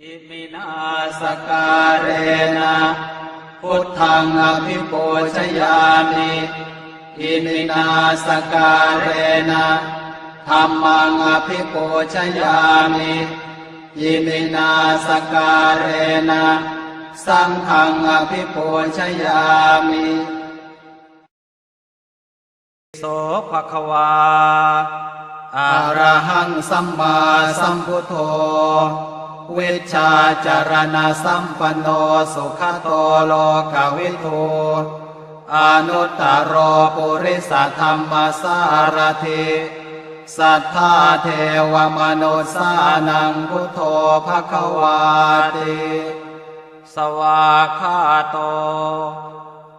อิมินาสการเรนะพุทธังอภิปูชยามิอิมินาสการเรนะธัมมังอภิปูชยามิอิมินาสการเรนะสังฆังอภิปูชยามิโสภควาอะระหังสัมมาสัมพุทโธวิชชาจารณะสัมปันโนสุขโตโลกวิทูอนุตตรปุริสธรรมสารถิสัทธาเทวมนุสานังพุทโธภควาติสวากขาโต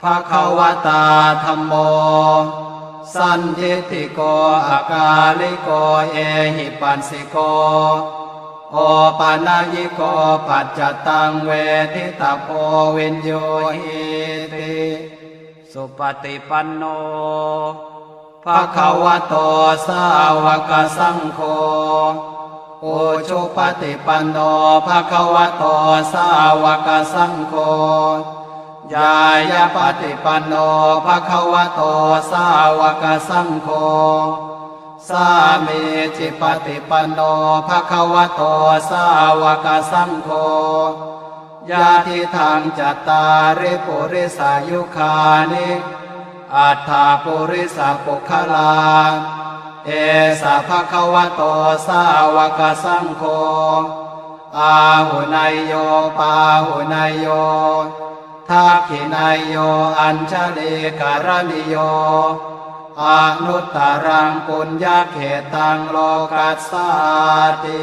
ภควตาธัมโมสันทิฏฐิโกอากาลิโกเอหิปัสสิโกโอปานายิโกปัจจตังเวทิตาโพวินโยหิติสุปฏิปันโนภควโตสาวกสังโฆโอชุปฏิปันโนภควโตสาวกสังโฆยายาปฏิปันโนภควโตสาวกสังโฆสามีจิปฏิปันโนภควโตสาวกสังโฆญาติทางจัตตาริปุริสายุคานิอัฏฐาปุริสปุคลาเอสะภควโตสาวกสังโฆอาหุนายโยปาหุนายโยทักขินายโยอัญชลีการณิโยอนุตตรังปุญญเขตังโลกัสสาติ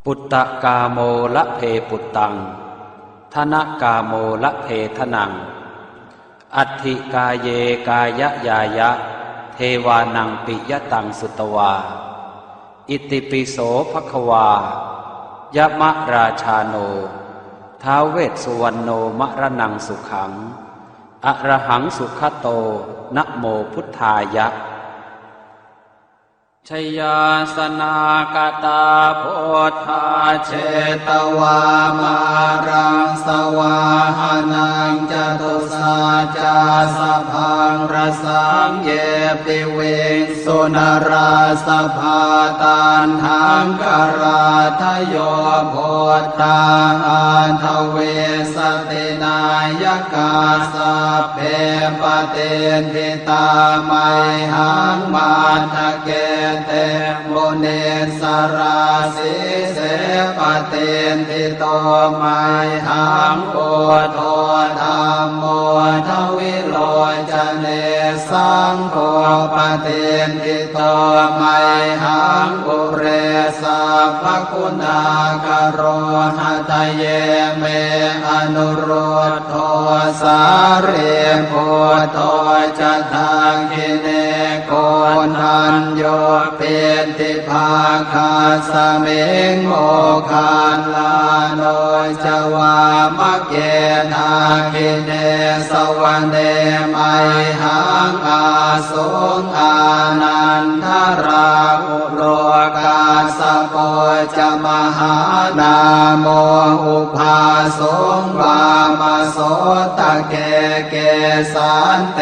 ปุตตะกาโมละเพปุตตังธนกาโมละเพทนังอัตถิกาเยกายยายะเทวานังปิยตังสุตวาอิติปิโสภควายะมะราชาโนท้าวเวสสุวรรณโนมะระนังสุขังอะระหังสุขโตนะโมพุทธายะชยาสนากตาโพธาเชตวามารังสวาหานังจตุสาจาสพังรสังเยปิเวงสุนราสภาตันหังกราทโยโพธาอันทเวสตินายกาสัพเพปเตนทิตาไมหังมาทะเกเตโมเนสราสิเสปเตนทิโตไมหังโกโทธรรมโมทวิโลจเนสังโฆปเตนทิโตไมหังปุเรสัพพคุณากโรหะทะเยเมอนุรุตโทสาเรโพโตจะทางกิเนโกนัญโยเป็นติภาคาสเมงโมคานลาโนจวามะเกนาคิเนสวรรเนไมหังอาสุงอานันทราอุโลกาสโปจะมหานาโมอุภาสงวามโสตะเกเกสันเต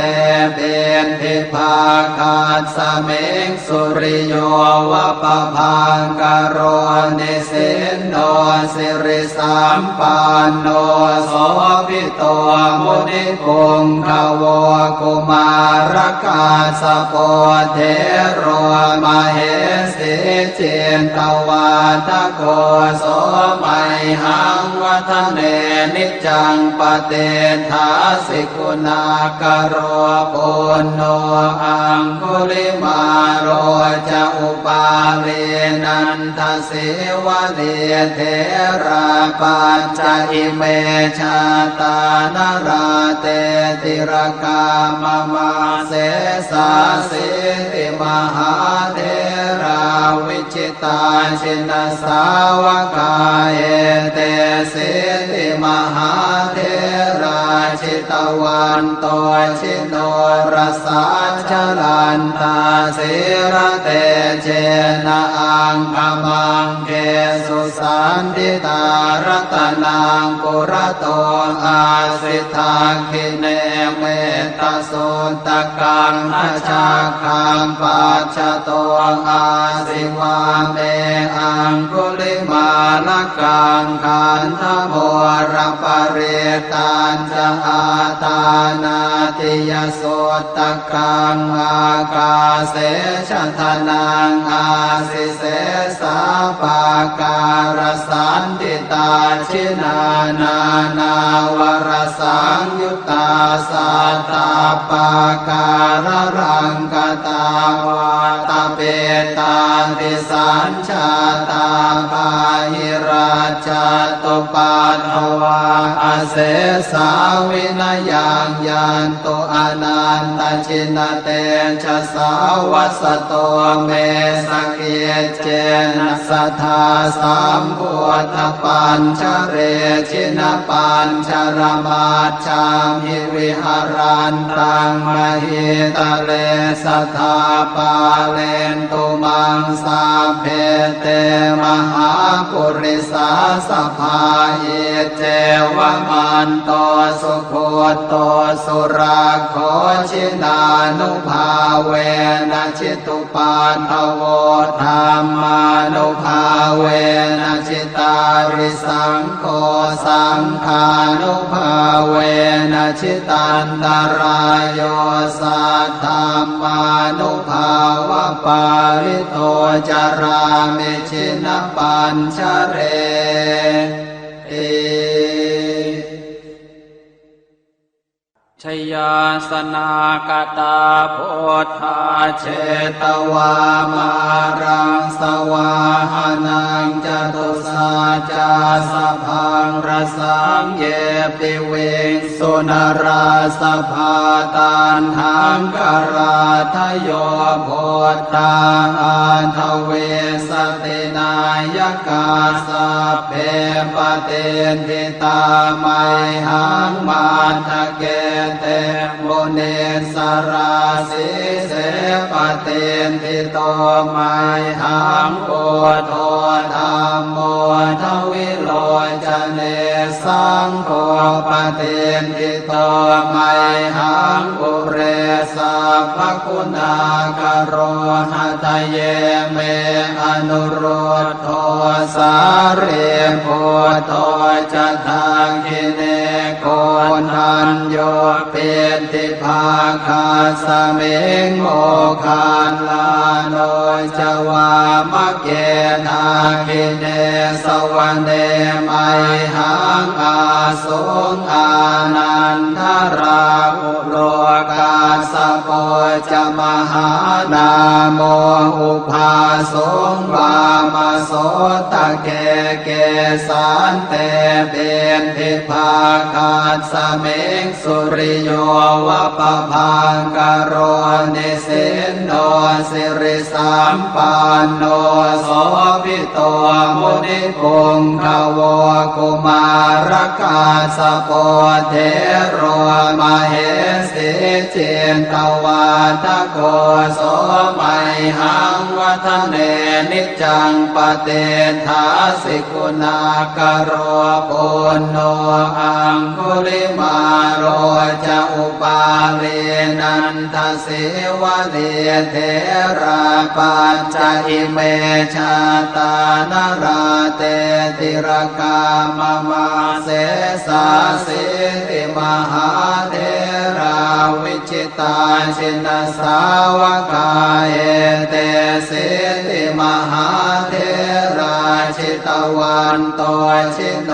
เป็นทิภาคาสเมงสุริโยวะปะพังกโรนิสินโนสิริสัมปันโนโสภิโตมุนิปุงขโวกุมารกาสโปเทโรมเหสิเจนตวาทโกโสไมหังวัฒเนนิจังปเตทาสิกุณากโรปุณโนอังคุลิมาโรจะอุปาเวนันทเสวะเลเทราปัญจอิเมชาตานราเตติรกามมาเสสาสิติมหาเทราวิจิตาชิน สาวกาเอเตสิติมหาเทราชิตวันโตชิโนรสาชลันตาสิระเตเจนะอังคมังเกสุสันติตารัตนังปุระโตอาสิทาคิเนเมตสุตกังทัชาคังปัจจโตอาสิวาเมอังคุลิมาลกังขันธโมรปริตันจะอาตานาติยสุตกังอากาเสชทนังอาสิเสสาปาการสันติตาชินานานาวรสังยุตตาสัตตาปาการรังกตาวาตาเปตาติสัญชาตาปาหิราชตุปัฏฐวาอาเสสาวินยังยันตุอนันตชินเตชะสาวัสโตเมสเกเจนะสัทธาสัมพุทธปัญชเรชินปัญชรมาชามิวิหารันตังมหิตะเลสัทธาปาเลนตุมังสาเพเตมหาปุริสาสภาเยเจวมันโตสุโคโตสุราโคชินานุภาเวนะชิตุปัฏฐโวธรรมานุภาเวนะชิตาริสังโฆสังฆานุภาเวนะชิตันตรายโยสัทธามานุภาวะปาริโตจารามิชินปัญชเรเอชยาสนากตาโพธาเชตวามารังสวาหานังจตุสาจาสพังรสังเยปิเวงสุนราสภาตันหังกราทโยโพธาอันทเวสตินายกาสัพเพปเตนทิตาไมหังมาทะเกเตโมเนสราสิเสปเตนทิโตไมหังโอโทธรรมโมทวิโลจเนสังโฆปเตนทิโตไมหังอุเรสัพพคุณากโรหะทะเยเมอนุโรธโทสาเรโพโทจะทางคิเนโกนันโยเปติภาคาสเมงโมคานลาโนจวามะเกทาคิเนสวรรเนไมหังอาสุงอานันทราอุโลกาสโปจะมหานาโมอุภาสุงวามโสตะเกเกสันเตเบนทิภาคาสเมงสุริโยวะปะพังกโรนิสินโนสิริสัมปันโนโสภิโตมุนิปุงขโวกุมารกาสโปเทโรมเหสิเจนตวาทโกโสไมหังวัฒเนนิจังปเตถาสิกุณากโรปุณโนอังคุลิมาโรจะอุปาเลนันทสิวะเดเทราปัญจอิเมชาตานราเตติรกามมาเสสาสิติมหาเทราวิจิตาชินสาวกาเอเตสิติมหาเทราชิ ตวันโตชิโน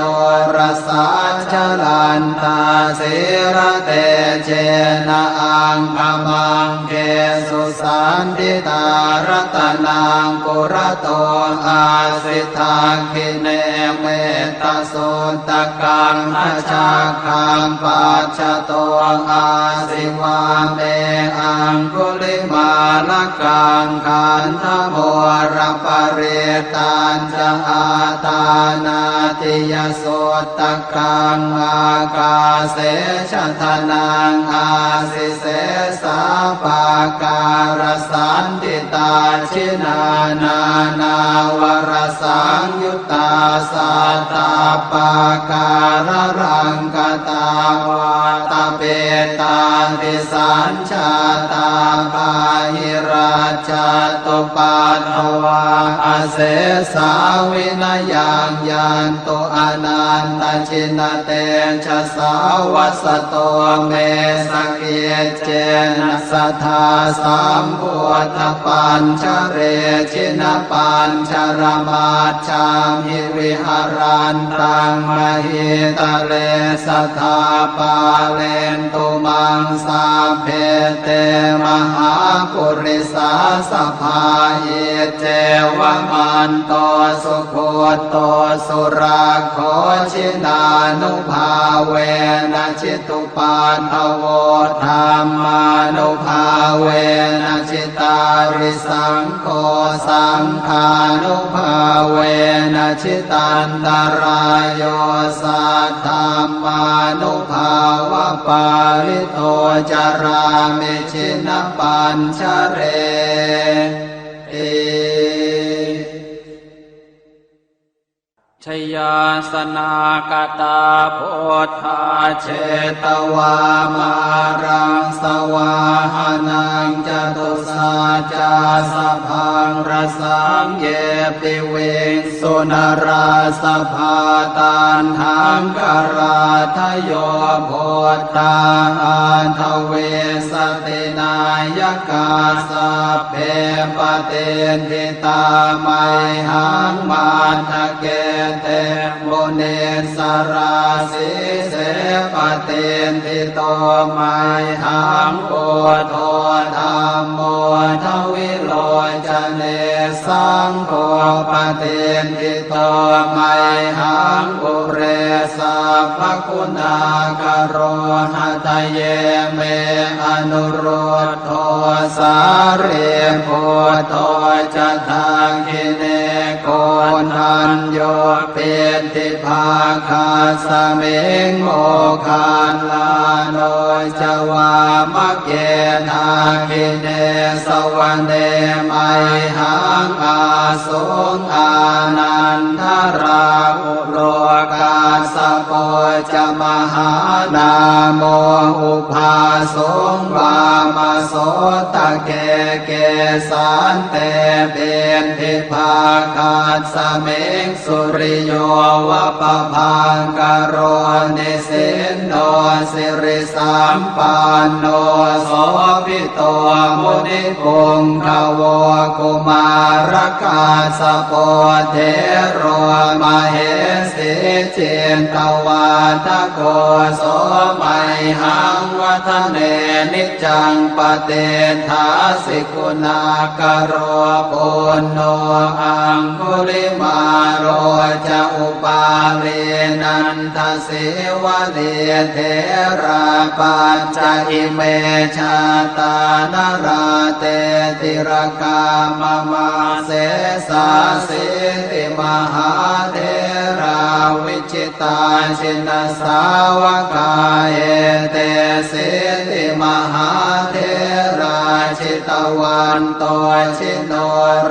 รสาชลันตาสิระเตเจนะอังคมังเกสุสันติตารัตนังปุระโตอาสิทาคิเนเมตตาสุตกังอาชาคังปัจจโตอาสิวาเมอังคุลิมาลกังขันธโมรปริตันจะอาตานาติยสุตตะกังอากาเสชะทนังอาสิเสสาปาการสันติตาชินานานาวรสังยุตตาสัตตาปาการรังกตาวาตาเปตาติสัญชาตาปาหิราชตุปัฏฐวาอาเสสาวินยังยันตุอนันตชินเตชะสาวัสโตเมสเกเจนะสัทธาสัมพุทธปัญชเรชินปัญชรมาชามิวิหารันตังมหิตะเลสัทธาปาเลนตุมังสาเพเตมหาปุริสาสภาเยเจวมันโตสุโคโตสุราโคชินานุภาเวนะจิตุปันทโวธรรมานุภาเวนะจิตาริสังโฆสังฆานุภาเวนะจิตันตรายโยสัทธรรมานุภาวะปาลิโตจารามิชินปัญชเรชยาสนากตาโพธาเชตวามารังสวาหานังจตุสาจาสพังรสังเยปิเวสุนราสภาตันหังกราทโยโพธาอันทเวสตินายกาสัพเพปเตนทิตาไมหังมาทะเกเตโมเนสราสิเสปเตนทิโตไมหังโพโทธรรมโมทวิโลจเนสังโฆปเตนทิโตไมหังปุเรสัพพคุณากโรหะทะเยเมอนุโรธโทสาเรโพโทจะทางกิเนโกนันโยเปติภาคาสเมงโมคานลาโนจวามะเกทาคิเนสวรรเนไมหังอาสุงอานันทราอุโลกาสโปจะมหานาโมอุภาสงวามโสตะเกเกสันเตเปนทิภาคาสเมงสุริโยวะปะพังกโรนิสินโนสิริสัมปันโนโสภิโตมุนิปุงขโวกุมารกาสโปเทโรมเหสิเจนตวาทโกโสไมหังวัฒเนนิจังปเตทาสิกุณากโรปุณโนอังคุลิมาโรจะอุปาเลนันทสิวะเลเทราปัญจอิเมชาตานราเตติรกามมาเสสาสิติมหาเทราวิจิตาชินสาวกาเอเตสิติมหาเทราชิตวันโตชิโน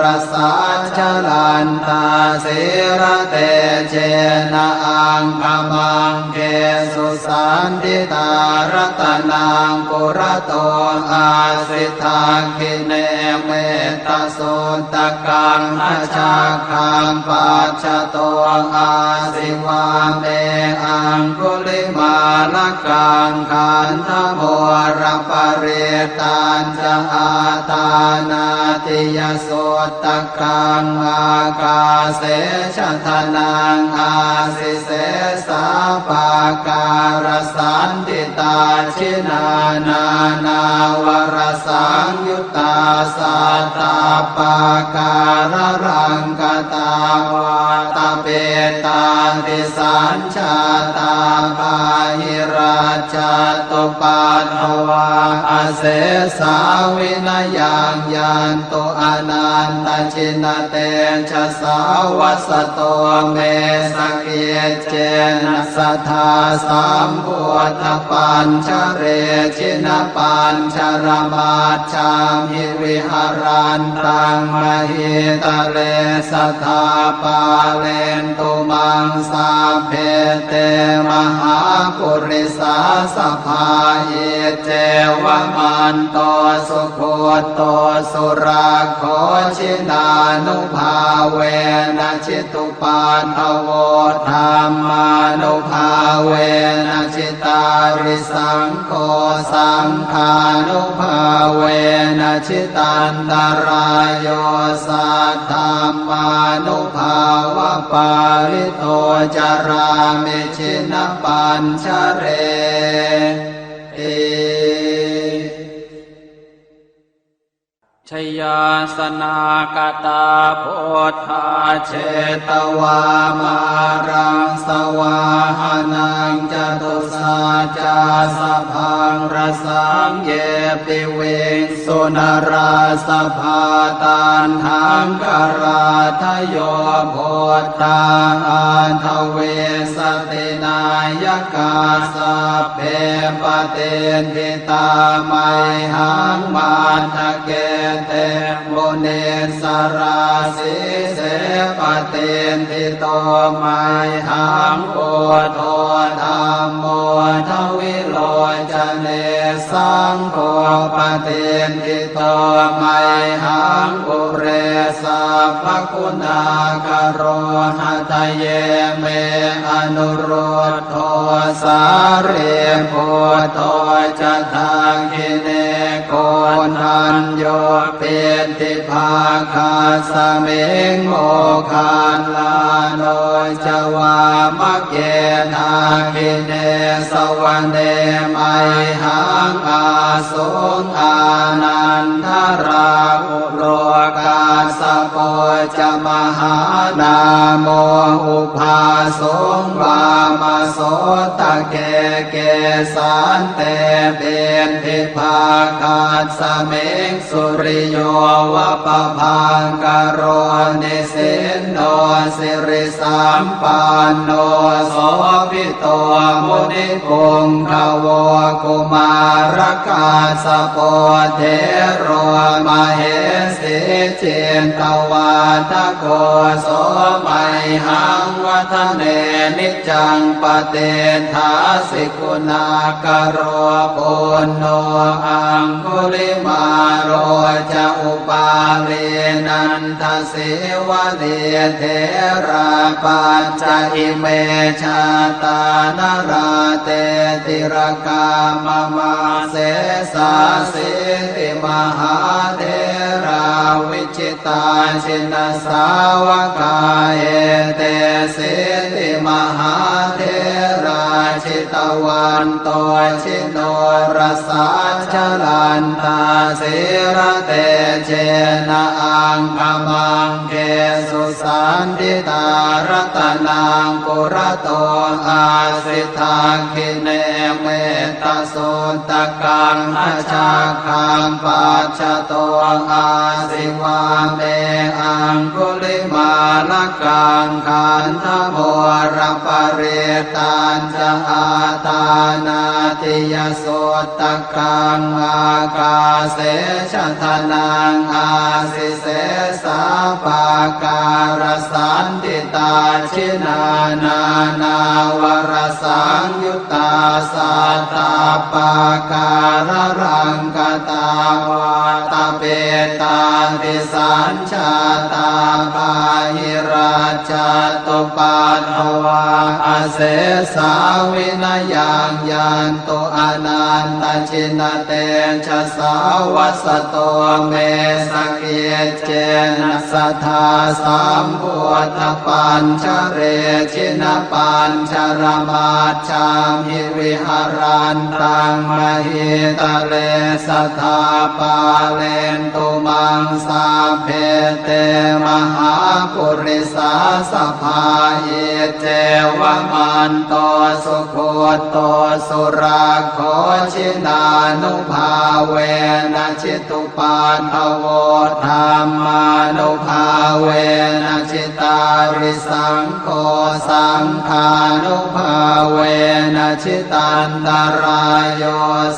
รสาชลันตาสิระเตเจนะอังคมังเกสุสันติตารัตนังปุระโตอาสิทาคิเนเมตตาสุตกังอาชาคังปัจจโตอาสิวาเมอังคุลิมาลกังขันธโมรปริตันจะ อาตานาติยโสตกังอากาเสชะทนังอาสิเสสาปาการสันติตาชินานานาวรสังยุตตาสัตตาปาการรังกตาวาตาเปตาติสัญชาตาปาหิราชตุปัฏฐวาอเสสาวินยังยันตุอนันตชินเตชะสาวัสโตเมสเกเจนะสัทธาสัมพุทธปัญชเรชินปัญชรมาชามิวิหารันตังมหิตะเลสัทธาปาเลนตุมังสาเพเตมหาปุริสาสภาเยเจวมันโตสุโคโตสุราโคชินานุภาเวนะชิตุปัฏฐโวธรรมานุภาเวนะชิตาริสังโฆสังฆานุภาเวนะชิตันตรายโยสัทธามานุภาวะปาริโตจารามิชินปัญชเรชยาสนากตาพุทธาเชตวามารังสวาหานังจตุสาจาสพังรสังเยปิเวงสุนราสภาตันทังกราทโยโพธาอันทเวสตินายกาสัพเพปเตนทิตาไมหังมาทะเกเตโมเนสราสิเสปเตนทิโตไมหังโอโทธรรมโมทวิโลจเนสังโฆปเตนทิโตไมหังอุเรสัพพคุณากโรหัตเยเมอนุโรธโทสาเรโพโตจะทางกิเนโกนันโยเปติภาคาสเมงโมคานลาโนจวามะเกนาคิเนสวรรเนไมหังอาสุงอานันทราอุโลกาสโปจมหานาโมอุภาสุงวามโสตะเกเกสันเตเบนทิภาคาสเมงสุริโยวะปะพังกโรนิสินโนสิริสัมปันโนโสภิโตมุนิปุงขโวกุมารกาสโปเทโรมเหสิเจนตวาทโกโสไมหังวัฒเนนิจังปเตทาสิกุณากโรปุณโนอังคุลิมาโรจะอุปาเรนันทสิวะเดเทราปัญจอิเมชาตานาราเตติรกามมาเสสาสิติมหาเทราวิจิตาชินสาวกาเอเตสิติมหาเทราชิตวันโตชิโนรสาชลันตาสิรเตเจนะอังคมังเกสุสันติตารตนังปุระโตอาสิทาคิเนเมตโสตกังอชาคังปัจจโตอาสิวาเมอังคุลิมาลกังขันธโมรปเรตัญจะอาตานาติยโสตกังอากาเสชะทนังอาสิเสสาปาการสันติตาชินานานาวรสังยุตตาสัตตาปาการรังกตาวาตาเปตาติสัญชาตาปาหิราชตุปัฏฐวาอเสสาวิน ยังยันตุอนันตชินเตชะสาวัสโตเมสเกเจนะสัทธาสัมพุทธปัญชเรชินปัญชรมาชามิวิหารันตังมหิตะเลสัทธาปาเลนตุมังสาเพเตมหาปุริสาสภาเยเจวมันโตสุโคโตสุราโคชินานุภาเวนะชิตุปาทโวธรรมานุภาเวนะชิตาริสังโฆสังฆานุภาเวนะชิตันตรายโย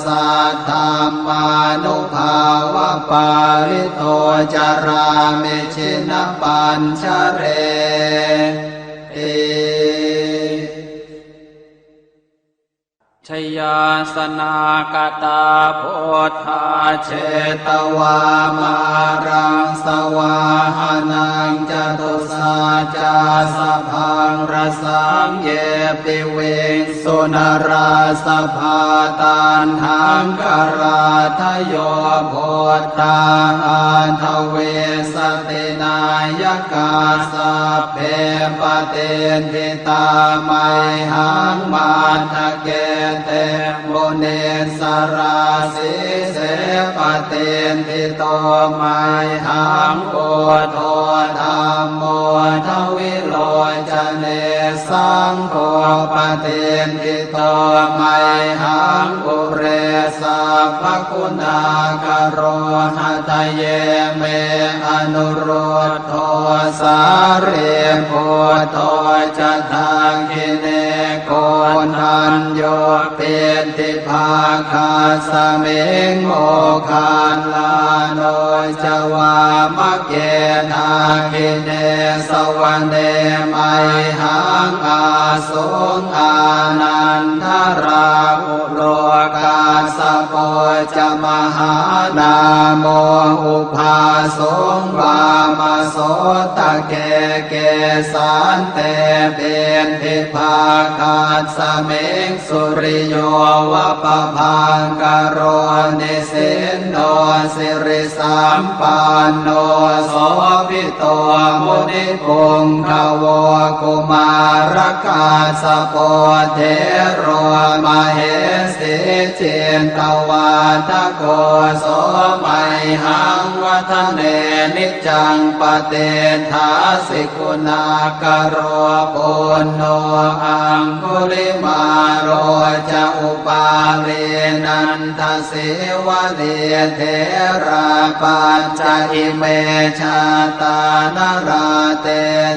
สัทธามานุภาวะปาริโตจารามิชินปัญชเรชยาสนากตาโพธาเชตวามารังสวาหานังจตุสาจาสพังรสังเยปิเวสุนราสภาตันหังกราทโยโพธาอันทเวสตินายกาสัพเพปเตนทิตาไมหังมาทะเกเตโมเนสราสิเสปเตนทิโตไมหังโกโทธรรมโมทวิโลจเนสังโฆปเตนทิโตไมหังปุเรสัพพคุณากโรหะทะเยเมอนุโรธโทสาเรโพโทจะทังคิเนโกนันโยเปติภาคาสเมงโมคานลาโนจวามะเกนาคิเนสวรรเนไมหังอาสุงอานันทราอุโลกาสโปจะมหานาโมอุภาสงวามโสตะเกเกสันเตเบนทิภาคาสเมงสุริโยวะปะพังกโรนิสินโนสิริสัมปันโนโสภิโตมุนิปุงขโวกุมารกาสโปเทโรมเหสิเจนตวาทโกโสมัยหังวัฒเนนิจังปเตทาสิกุณากโรปุณโนอังคุลิมาโรจะอุปาเลนันทสิวะเดเทราปัญจอิเมชาตานราเต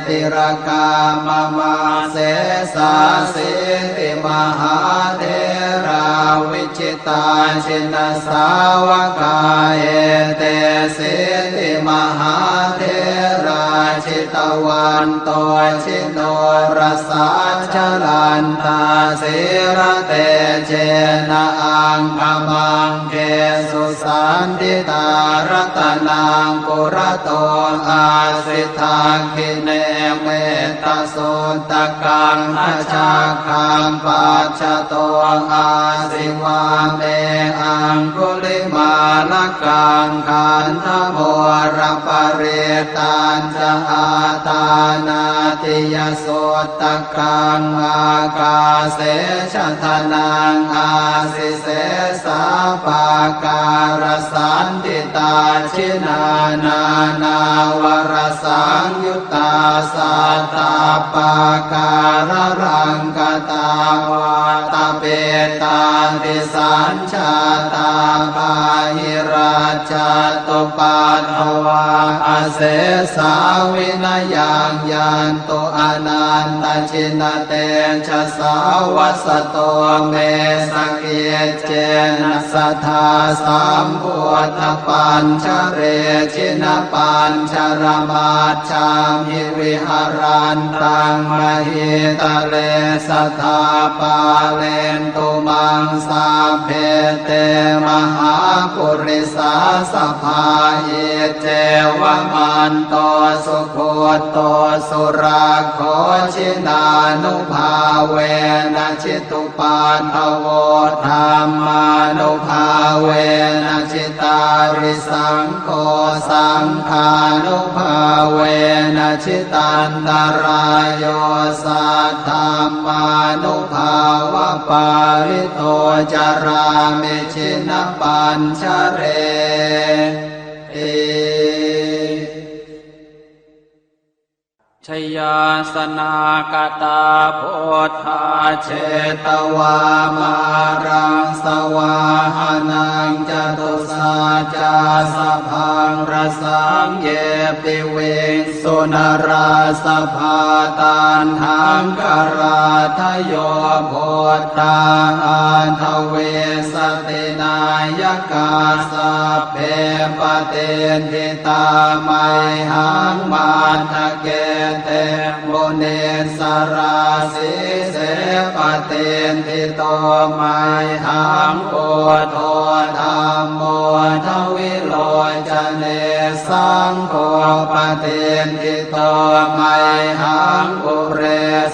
ติรกามมาเสสาสิติมหาเทราวิจิตาชินสาวกาเอเตสิติมหาเทราชิตวันโตชิโนรสาชลันตาสิระเตเจนะอังคมังเกสุสันติตารัตนังปุระโตอาสิทาคิเนเมตโสตกังอาชาคังปัจจโตอาสิวาเมอังคุลิมาลกังขันธโมรปเรตันจะอาตานาติยโสตกังอากาเสชะทนังอาสิเสสาปาการสันติตาชินานานาวรสังยุตตาสัตตาปาการรังกตาวาตาเปตาติสัญชาตาปาหิราชตุปัตถวาอเสสาวินยังยันตุอนันตชินเตชะสาวัสโตเมสเกเจนะสัทธาสัมพุทธปัญชเรชินปัญชรมาชามิวิหารันตังมหิตะเลสัทธาปาเลนตุมังส สัพเพเตมหาปุริสาสภพาอิเจวมันโตสุโคโตสุราโคชินานุภาเวนะชิตุปันทโวธรรมานุภาเวนะชิตาริสังโฆสังฆานุภาเวนะชิตันตรายโยสัทธัมมานุภาวะปาริโตจารามิชินปัญชเรชยาสนากตาโพธาเชตวามารังสวาหานังจตุสาจาสพังรสังเยปิเวสุนราสภาตันหังกราทโยโพธาอันทเวสตินายกาสัพเพปเตนทิตาไมหังมาทะเกเตโมเนสราสิเสปเตนทิโตไมหังโอโทธรรมโมทวิโลจเนสังโฆปเตนทิโตไมหังอุเร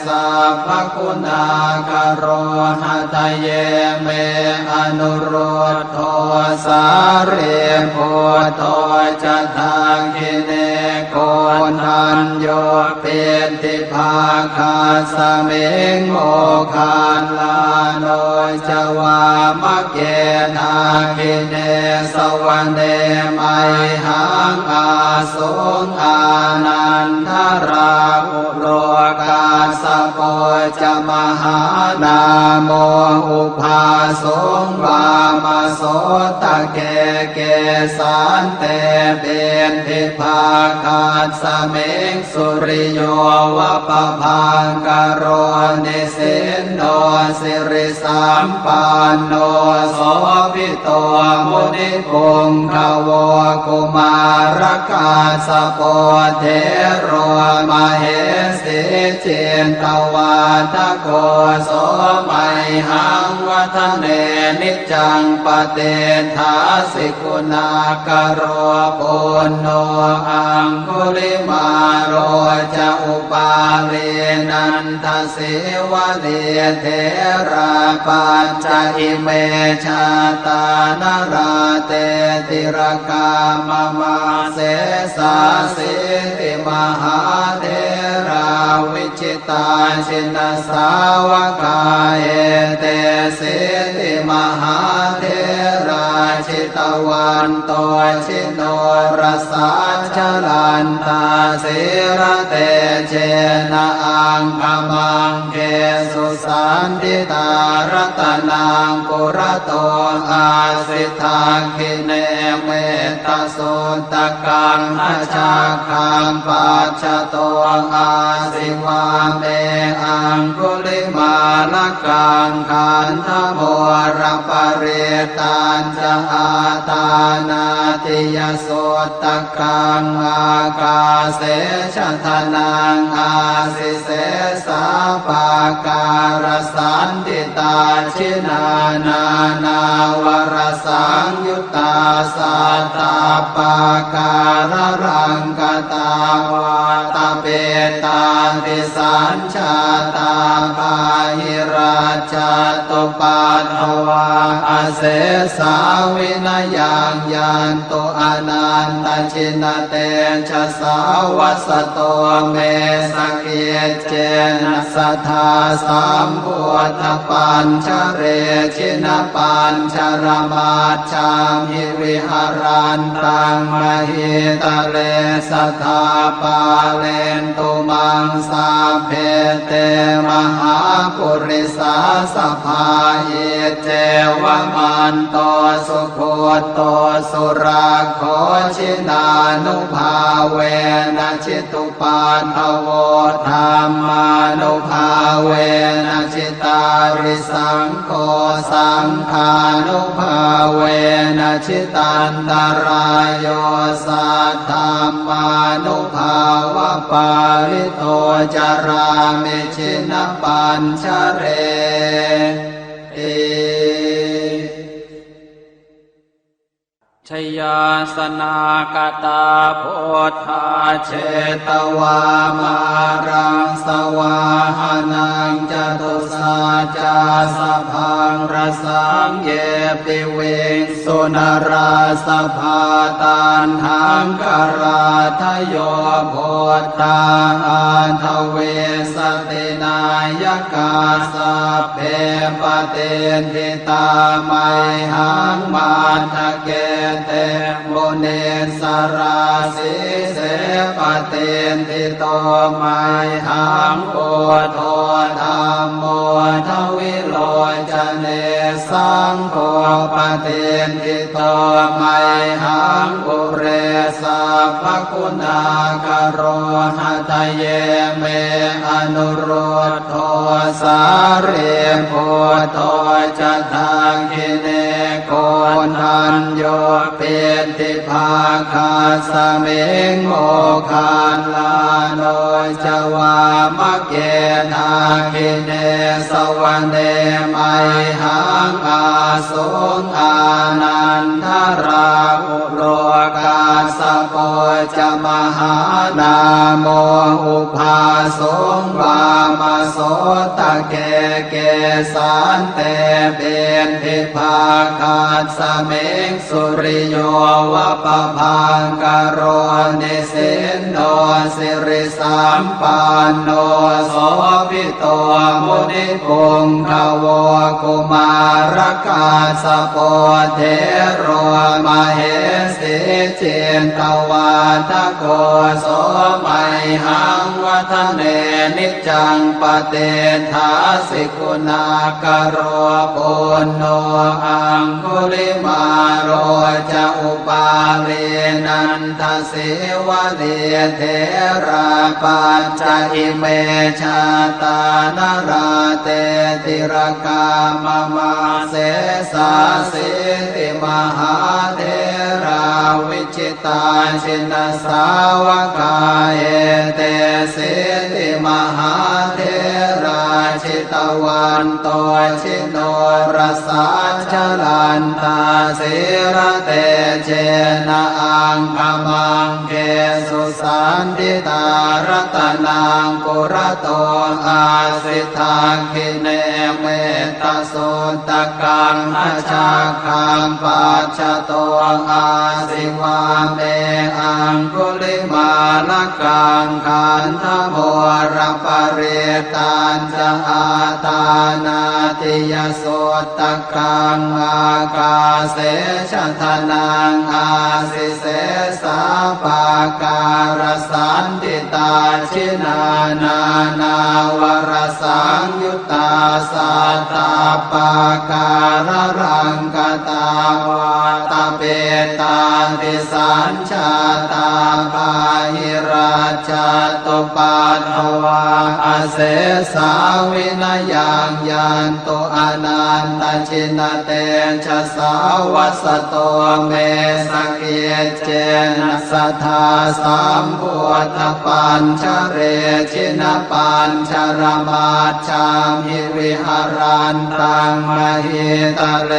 สัพพคุณากโรหะทะเยเมอนุโรธโทสาเรโพโทจะทาคิเนโกนัญโยเปติภาคาสเมงโมคานลาโนจวามะเกนาคิเนสวรรเนไมหังอาสุงอานันทราอุโลกาสโปจะมหานาโมอุภาสงวามโสตะเกเกสันเตเบนทิภาคาสเมงสุริโยวะปะพังกโรนิสินโนสิริสัมปันโนโสภิโตมุนิปุงขโวกุมารกาสโปเทโรมเหสิเจนตวาทโกโสไมหังวัฒเนนิจังปเตทาสิกุณากโรปุณโนอังคุลิมาโรจะอุปาเรนันทสิวะเนเทราปัญจอิเมชาตานราเตติรกามมาเสสาสิติมหาเทราวิจิตาชินสาวกาเอเตสิติมหาเทราชิตวันโตชิโนรสาชลันตาสิระเตเจนะอังคมังเกสุสันติตารัตนังปุระโตอาสิทาคิเนเมตสุตกังอาชาคังปัจจโตอาสิวาเมอังคุลิมาลกังขันธโมรปเรตันจะอาตานาติยโสตกังอากาเสชะทนังอาสิเสสาปาการสันติตาชินานา นาวรสังยุตตาสัตตาปาการรังกตาวาตาเปตาติสัญชาตาปาหิราชตุปัตถวาอาเสสาวินายังยันตุอนันตชินเตชะสาวัสโตเมสเกเจนะสัทธาสัมพุทธปัญชเรชินปัญชรมาชามิวิหารันตังมหิตะเลสัทธาปาเลนตุมังสาเพเตมหาปุริสาสภาเยเจวมันโตสุโคโตสุราโคชินานุภาเวนะชิตุปันทโวธรรมานุภาเวนะชิตาริสังโฆสังฆานุภาเวนะชิตันตรายโยสัทธัมมานุภาวะปาริโตจารามิชินปัญชเร ยาสนากตาพุทธาเชตวามารังสวาหานังจตุสาจาสพังรสังเยปิเวงสุนราสภาตันหังกราทโยโพธาอันทเวสตินายกาสัพเพปเตนทิตาไมหังมาทะเกเตมุเนสราสิเสปเตนทิโตไมหังโอโทธัมโมทวิโลจเนสังโฆปเตนทิโตไมหังอุเรสัพพคุณากโรหะทะเยเมอนุโรธโทสาเรโพโตจะทังคิเนโกนันโยเปติภาคาสเมงโมคานลาโนจวามะเกทาคิเนสวรรเนไมหังอาสุงอานันทราอุโลกาสโปจะมหานาโมอุภาสงวามโสตะเกเกสันเตเบนทิภาคาสเมงสุริโยวะปะพังกโรนิสินโนสิริสัมปันโนโสภิโตมุนิปุงขโวกุมารกาสโปเทโรมเหสิเจนตวาทโกโสไมหังวัฒเนนิจังปเตถาสิกุณากโรปุณโนอังคุลิมาโรจะอุปาเลนันทสิวะเดเทราปัญจอิเมชาตานราเตติรกามมาเสสาสิติมหาเทราวิจิตาชินสาวกาเอเตสิติมหาเทราชิตวันโตชิโนรสาชลันตาสิระเตเจนะอังคมังเกสุสันติตารตนังปุระโตอาสิทาคิเนเมตตาสุตกังอาชาคังปัจจโตอาสิวาเมอังคุลิมาลกังขันธโมรปเรตันจะอาตานาติยสุตกังอากาเสชทนังอาสิเสสาปาการสันติตาชินานานาวรสังยุตตาสัตตาปาการรังกตาวาตาเปตาติสัญชาตาปาหิราชตุปัฏฐวาอาเสสาวินยังยันตุอนันตชินเตชะสาวัสโตเมสเกเจนะสัทธาสัมพุทธปัญชเรชินปัญชรมาชามหิวิหารันตังมหิตะเล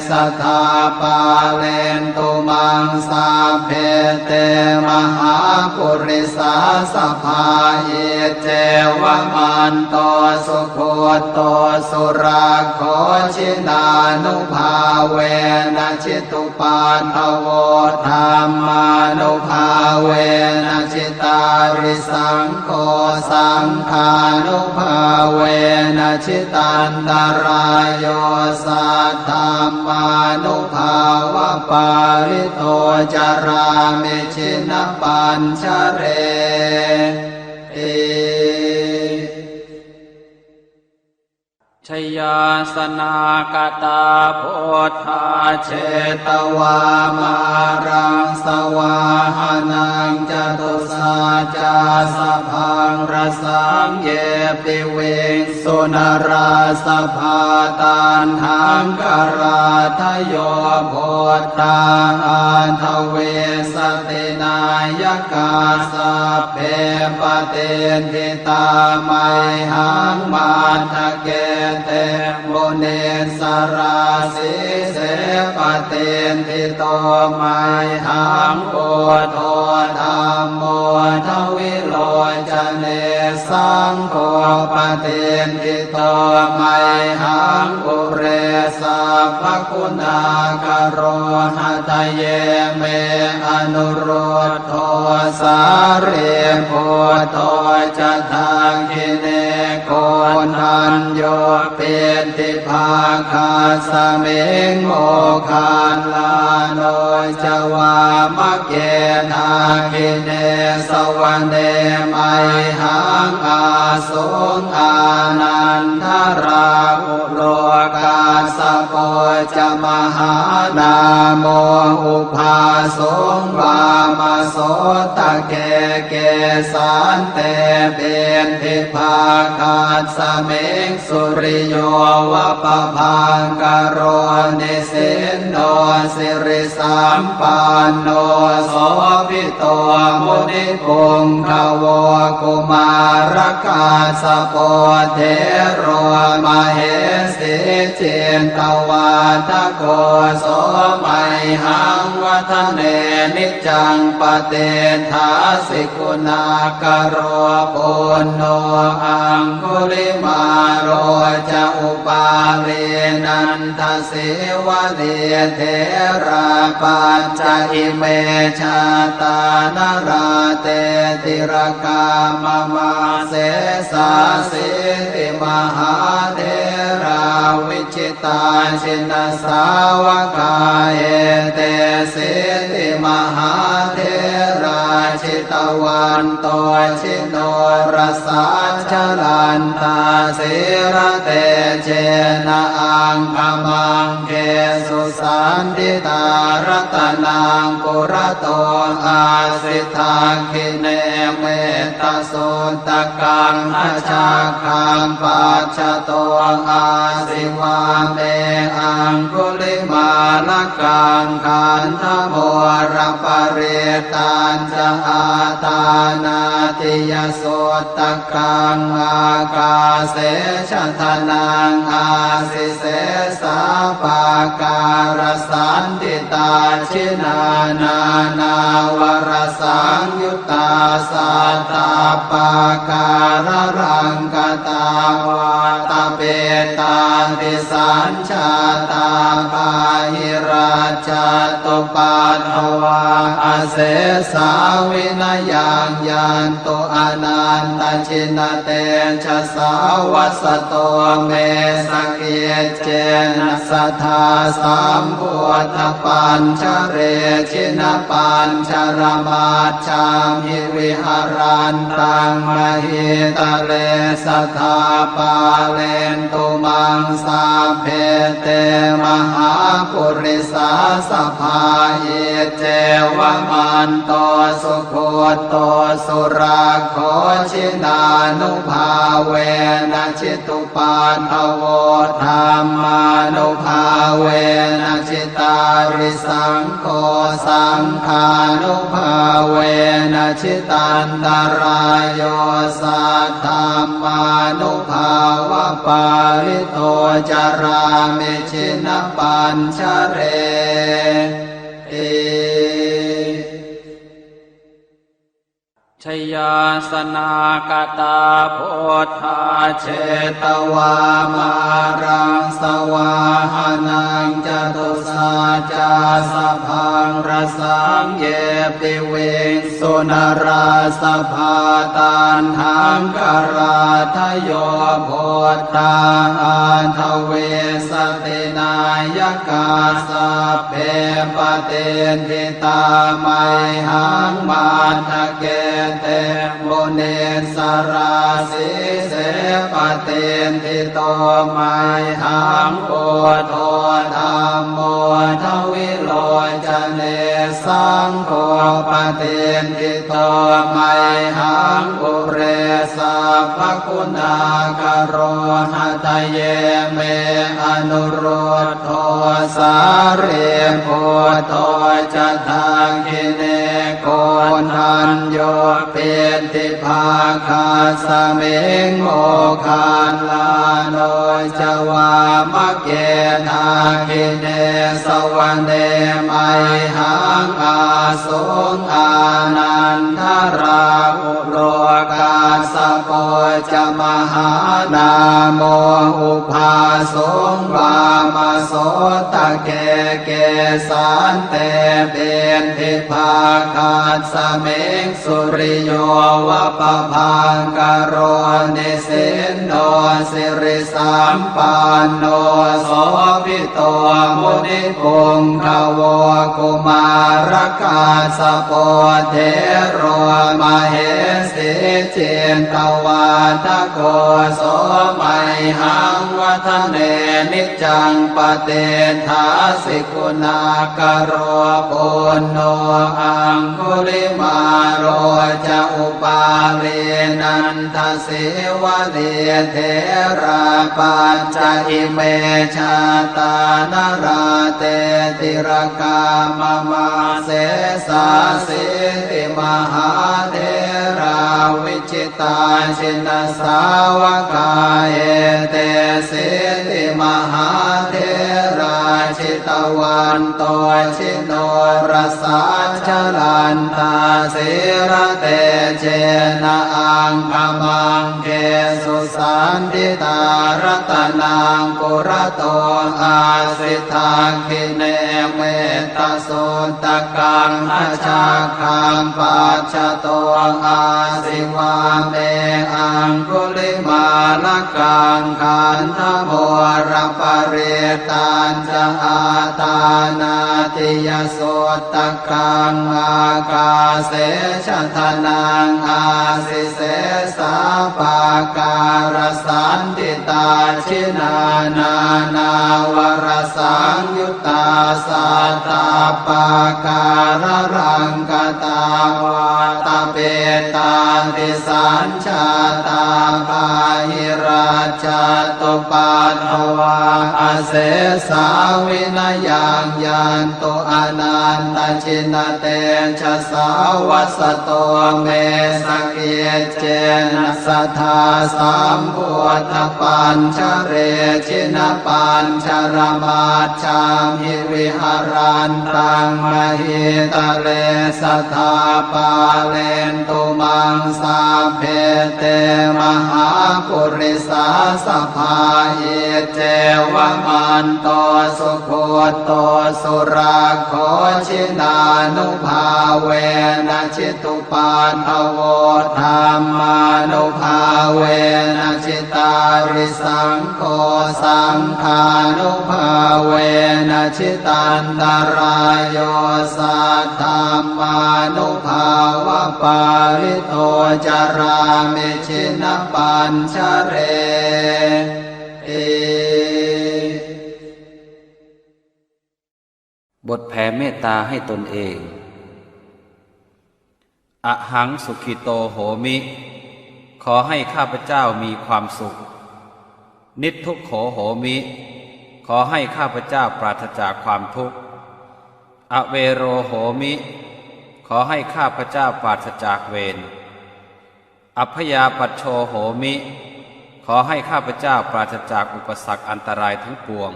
สัทธาปาเลนตุมังสาเพเตมหาปุริสาสภาเยเจวมันโตสุโคโตสุราโคชินานุภาเวนะชิตุปันทโวธรรมานุภาเวนะชิตาริสังโฆสังฆานุภาเวนะชิตันตรายโยสัทธัมมานุภาวะปาริโตจารามิชินปัญชเรชยาสนากตาพุทธาเชตวามารังสวาหานังจตุสาจาสพังรสังเยปิเวงสุนราสภาตันหังกราทโยโพธาอันทเวสตินายกาสัพเพปเตนทิตาไมหังมาทะเก เตมุนิสราสีเสปเตนทิโตไมหังปุโตธัมโมทวิโลจเนสังโฆปเตนทิโตไมหังปุเรสัพพคุณากโรหะทะเยเมอนุโรธโทสารีพุทโธจะทังคิเนโกนัญโยเปติภาคาสเมงโมคานลาโนจวามะเกนาคิเนสวรรเนไมหังอาสุงอานันทราอุโลกาสโปจะมหานาโมอุภาสงวามโสตะเกเกสันเตเปนทิภาคาสเมงสุริโยวะปะพังกโรนิสินโนสิริสัมปันโนโสภิโตมุนิปุงขโวกุมารกาสโปเทโรมเหสีเจนตวาทโกโสมัยหังวัฒเนนิจังปเตทาสิกุณากโรปุณโนอังคุลิมาโรจะอุปาเลนันทสิวะเดเทราปัญจอิเมชาตานราเตติรกามมาเสสาสิติมหาเทราวิจิตาชินสาวกาเอเตสิติมหาเทราชิตวันโตชิโนรสาชลันตาสิระเตเจนะอังคมังเกสุสันติตารัตนังปุระโตอาสิทาคิเนเมตโสตกังอาชาคังปัจจโตอาสิวาเมอังคุลิมาลกังขันธโมรปเรตัญจะอาตานาติยโสตกังอากาเสชทนังอาสิเสสาปาการสันติตาชินานานาวรสังยุตตาสัตตาปาการรังกตาวาตาเปตาติสัญชาตาปาหิราชตุปัฏฐวาอเสสาวินยังยันตุอนันตชินเตชะสาวัสโตเมสเกเจนะสัทธาสัมพุทธปัญชเรชินปัญชรมาชามหิวิหารันตังมหิตะเลสัทธาปาเลนตุมังสาเพเตมหาปุริสาสภาเยเจวมันโตสุโคโตสุราโคชินานุภาเวนะชิตุปัฏฐโวธรรมานุภาเวนะชิตาริสังโฆสังฆานุภาเวนะชิตันตรายโยสัทธรรมานุภาวะปาริโตจารามิชินปัญชเรเอชยาสนากตาพุทธาเชตวามารังสวาหานังจตุสาจาสพังรสังเยปิเวงสุนราสภาตันหังกราทโยโพธาอันทเวสตินายกาสัพเพปเตนทิตาไมหังมาทะเกเตมุนิสราสีเสปเตนทิโตไมหังปุโตธัมโมทวิโลจเนสังโฆปเตนทิโตไมหังปุเร เรสัพพคุณากโรหะตเยเมอนุรุตโทสารีปุตโตจะทาคิเนโกนัญโยเปติภาคาสเมงโมคาลาโนจวามะเกนาคิเนสวรรเนมัยหังอาสุงอานันทราอุโลกาสโปจะมหานาโมอุภาสุงวามโสตะเกเกสันเตเบนทิภาคาสเมงสุริโยวะปะพังกโรนิสินโนสิริสัมปันโนโสภิโตมุนิปุงขโวกุมารกาสโปเทโรมเหสิเจนตวาทโกโสมัยหังวัฒเนนิจังปเตทาสิกุณากโรปุณโนอังคุลิมาโรจะอุปาเรนันทสิวะเดเทราปัญจอิเมชาตานราเตติรกามมาเสสาสิติมหาเทราวิจิตาชินสาวกาเอเตสิติมหาเทราชิตวันโตชิโนรสาชลันตาสิระเตเจนะอังคมังเกสุสันติตารัตนังปุระโตอาสิทาคิเนเมตตาโสตกังอาชาคังปัจจโตอาสิวาเมอังคุลิมาลกังขันธโมรปเรตันจะอาตานาติยโสตกังอากาเสชะทนังอาสิเสสาปาการสันติตาชินานานาวรสังยุตตาสัตตาปาการรังกตาวาตเปตาติสัญชาตาภาหิราชตุปัฏฐวาอาเสสาวินยังยันตุอนันตชินเตชะสาวัสโตเมสเกเจนะสัทธาสัมพุทธปัญชเรชินปัญชรมาชามิวิหารันตังมหิตะเลสัทธาปาเลนตุมังสาเพเตมหาปุริสาสภาเอเจวมันโตสุโคโตสุราโคชินานุภาเวนะชิตุปันทโวธรรมานุภาเวนะชิตาริสังโฆสังฆานุภาเวนะชิตันตรายโยสัทธามานุภาวะปาริโตจารามิชินปัญชเรเอบทแผ่เมตตาให้ตนเองอหังสุขิโตโหมิขอให้ข้าพเจ้ามีความสุขนิททุกโขโหมิขอให้ข้าพเจ้าปราศจากความทุกข์อเวโรโหมิขอให้ข้าพเจ้าปราศจากเวรอัพยาปัชโชโหมิขอให้ข้าพเจ้าปราศจากอุปสรรคอันตรายทั้งปวง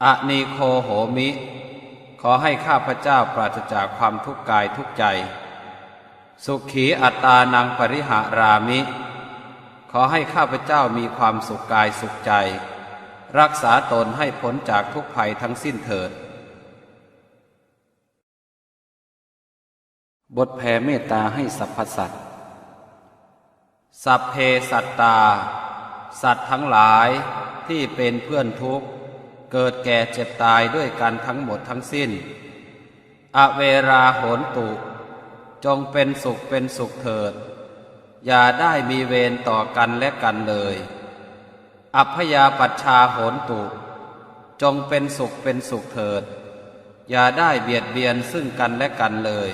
อนีโคโหมิขอให้ข้าพเจ้าปราศจากความทุกข์กายทุกใจสุขีอัตตานังปริหารามิขอให้ข้าพเจ้ามีความสุขกายสุขใจรักษาตนให้พ้นจากทุกภัยทั้งสิ้นเถิดบทแผ่เมตตาให้สรรพสัตว์สัพเพสัตตาสัตว์ทั้งหลายที่เป็นเพื่อนทุกข์เกิดแก่เจ็บตายด้วยกันทั้งหมดทั้งสิ้นอเวราโหนตุจงเป็นสุขเป็นสุขเถิดอย่าได้มีเวรต่อกันและกันเลยอัพยาปัชชาโหนตุจงเป็นสุขเป็นสุขเถิดอย่าได้เบียดเบียนซึ่งกันและกันเลย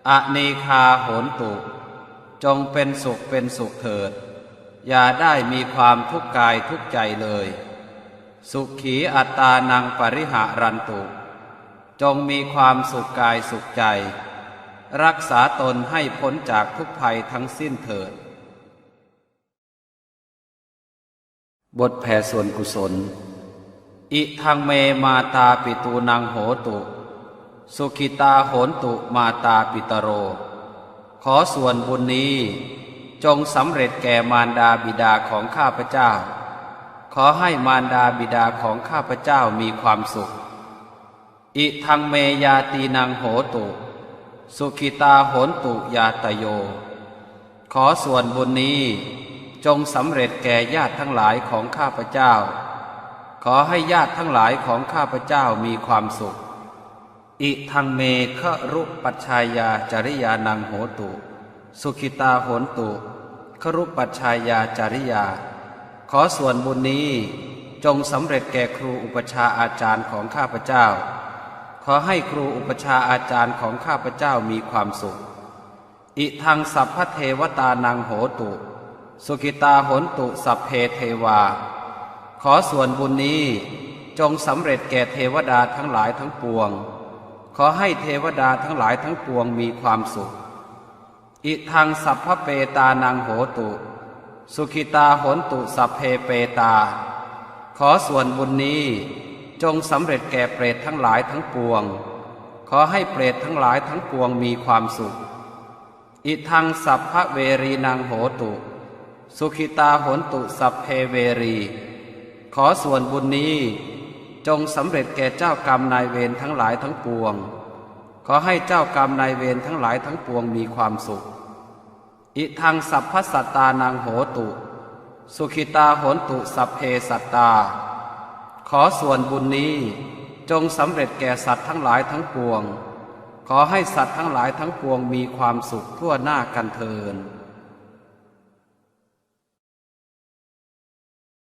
อนีคาโหนตุ จงเป็นสุขเถิดอย่าได้มีความทุกข์กายทุกข์ใจเลยสุขีอัตตานังปริหารันตุจงมีความสุขกายสุขใจรักษาตนให้พ้นจากทุกภัยทั้งสิ้นเถิดบทแผ่ส่วนกุศลอิทังเมมาตาปิตูนังโหตุสุขิตาโหนตุมาตาปิตโรขอส่วนบุญนี้จงสำเร็จแก่มารดาบิดาของข้าพเจ้าขอให้มารดาบิดาของข้าพเจ้ามีความสุขอิทังเมยาตีนังโหตุสุขิตาโหนตุยาตโยขอส่วนบุญนี้จงสำเร็จแก่ญาติทั้งหลายของข้าพเจ้าขอให้ญาติทั้งหลายของข้าพเจ้ามีความสุขอิทังเมฆรุปัชชายาจริยานังโหตุสุขิตาโหนตุฆรุปัชชายาจริยาขอส่วนบุญนี้จงสำเร็จแก่ครูอุปชาอาจารย์ของข้าพเจ้าขอให้ครูอุปชาอาจารย์ของข้าพเจ้ามีความสุขอิทังสัพพเทวตานังโหตุสุขิตาโหนตุสัพเพเทวาขอส่วนบุญนี้จงสำเร็จแก่เทวดาทั้งหลายทั้งปวงขอให้เทวดาทั้งหลายทั้งปวงมีความสุขอิทังสัพพเปตานังโหตุสุขิตาโหนตุสัพเพเปตาขอส่วนบุญนี้จงสำเร็จแก่เปรตทั้งหลายทั้งปวงขอให้เปรตทั้งหลายทั้งปวงมีความสุขอิทังสัพพเวรีนังโหตุสุขิตาโหนตุสัพเพเวรีขอส่วนบุญนี้จงสำเร็จแก่เจ้ากรรมนายเวรทั้งหลายทั้งปวงขอให้เจ้ากรรมนายเวรทั้งหลายทั้งปวงมีความสุขอิทังสัพพสัตตานังโหตุสุขิตาโหนตุสัพเพสัตตาขอส่วนบุญนี้จงสำเร็จแก่สัตว์ทั้งหลายทั้งปวงขอให้สัตว์ทั้งหลายทั้งปวงมีความสุขทั่วหน้ากันเทอญ